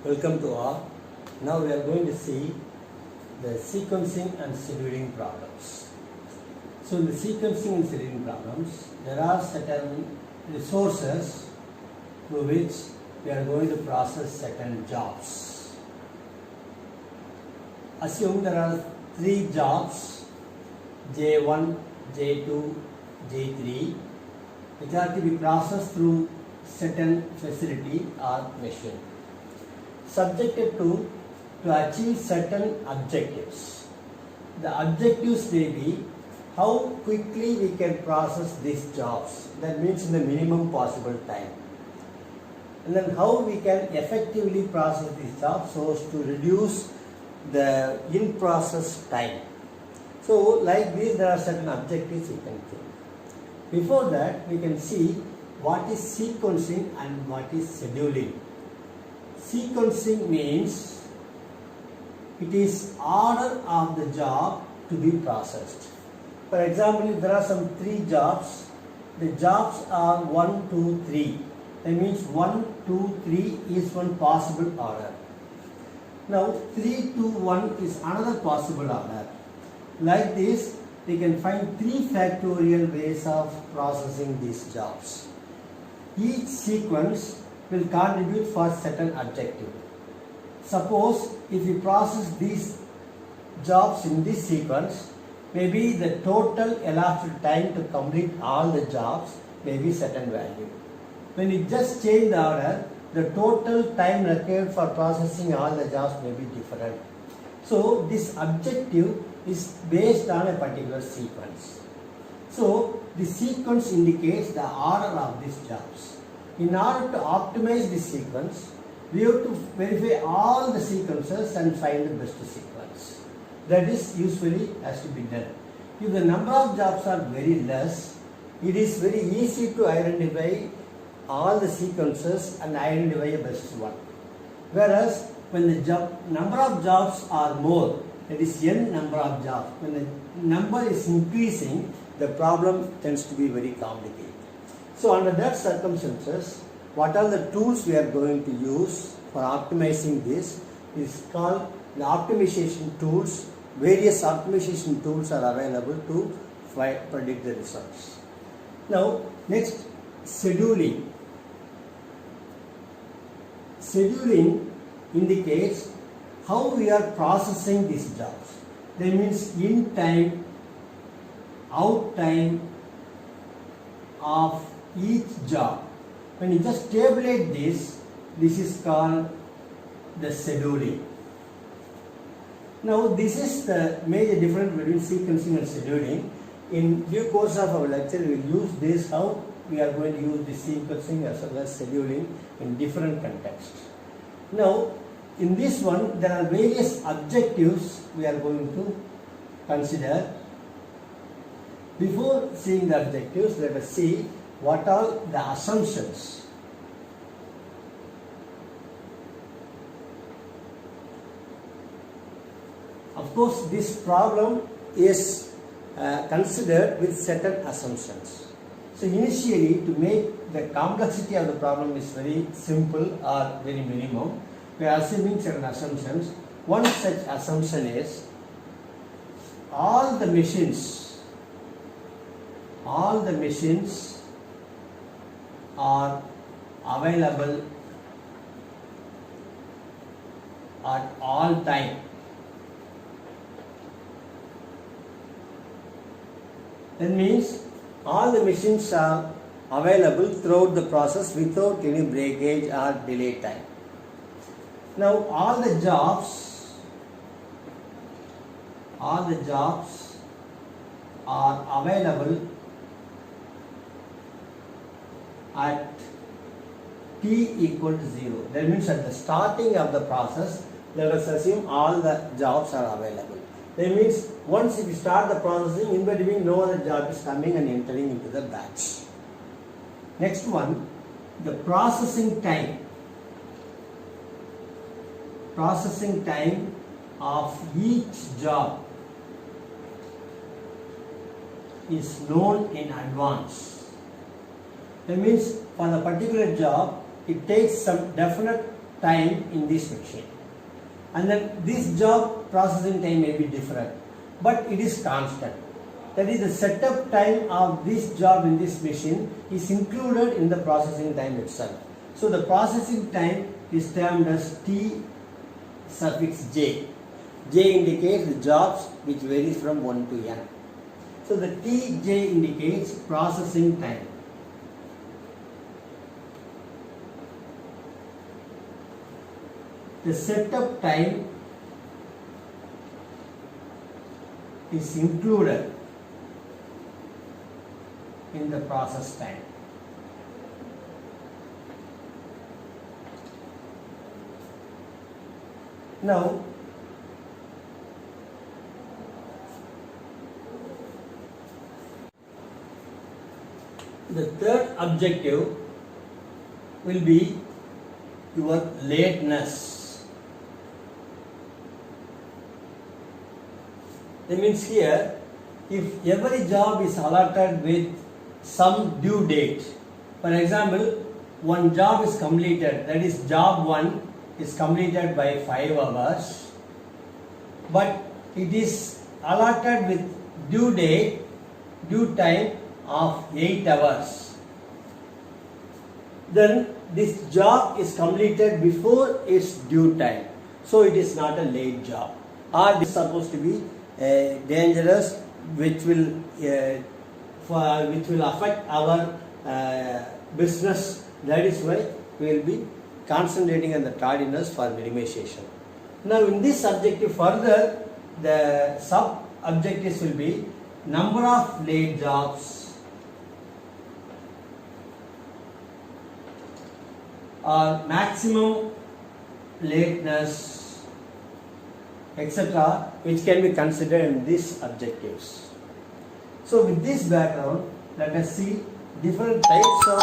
Welcome to all. Now we are going to see the sequencing and scheduling problems. So in the sequencing and scheduling problems, there are certain resources through which we are going to process certain jobs. Assume there are 3 jobs, J1, J2, J3, which are to be processed through certain facility or machine, subjected to achieve certain objectives. The objectives may be how quickly we can process these jobs, that means in the minimum possible time, and then how we can effectively process these jobs so as to reduce the in-process time. So like this, there are certain objectives you can think. Before that, we can see what is sequencing and what is scheduling. Sequencing means it is order of the job to be processed. For example, if there are some 3 jobs, the jobs are 1, 2, 3. That means 1, 2, 3 is one possible order. Now 3, 2, 1 is another possible order. Like this, we can find 3 factorial ways of processing these jobs. Each sequence will contribute for certain objective. Suppose if we process these jobs in this sequence, maybe the total elapsed time to complete all the jobs may be certain value. When you just change the order, the total time required for processing all the jobs may be different. So this objective is based on a particular sequence. So the sequence indicates the order of these jobs. In order to optimize this sequence, we have to verify all the sequences and find the best sequence. That is usually has to be done. If the number of jobs are very less, it is very easy to identify all the sequences and identify a best one. Whereas when the number of jobs are more, that is n number of jobs, when the number is increasing, the problem tends to be very complicated. So under that circumstances, what are the tools we are going to use for optimizing this is called the optimization tools. Various optimization tools are available to predict the results. Now next, scheduling. Scheduling indicates how we are processing these jobs. That means in time, out time of each job. When you just tabulate this is called the scheduling. Now this is the major difference between sequencing and scheduling. In due course of our lecture, we will use this, how we are going to use the sequencing as well as scheduling in different contexts. Now in this one, there are various objectives we are going to consider. Before seeing the objectives, let us see what are the assumptions. Of course, this problem is considered with certain assumptions. So initially, to make the complexity of the problem is very simple or very minimum, we are assuming certain assumptions. One such assumption is all the machines are available at all time. That means all the machines are available throughout the process without any breakage or delay time. Now all the jobs are available at t equal to 0. That means at the starting of the process, let us assume all the jobs are available. That means once if you start the processing, in between no other job is coming and entering into the batch. Next one, the processing time. Processing time of each job is known in advance. That means for the particular job, it takes some definite time in this machine. And then this job processing time may be different, but it is constant. That is, the setup time of this job in this machine is included in the processing time itself. So the processing time is termed as T suffix j. J indicates the jobs which varies from 1 to n. So the Tj indicates processing time. The setup time is included in the process time. Now, the third objective will be your lateness. That means here, if every job is allotted with some due date, for example, one job is completed, that is job 1 is completed by 5 hours, but it is allotted with due date, due time of 8 hours. Then this job is completed before its due time, so it is not a late job, or this is supposed to be dangerous, which will affect our business. That is why we will be concentrating on the tardiness for minimization. Now in this objective further, the sub objectives will be number of late jobs, or maximum lateness, etc., which can be considered in these objectives. So with this background, let us see different types of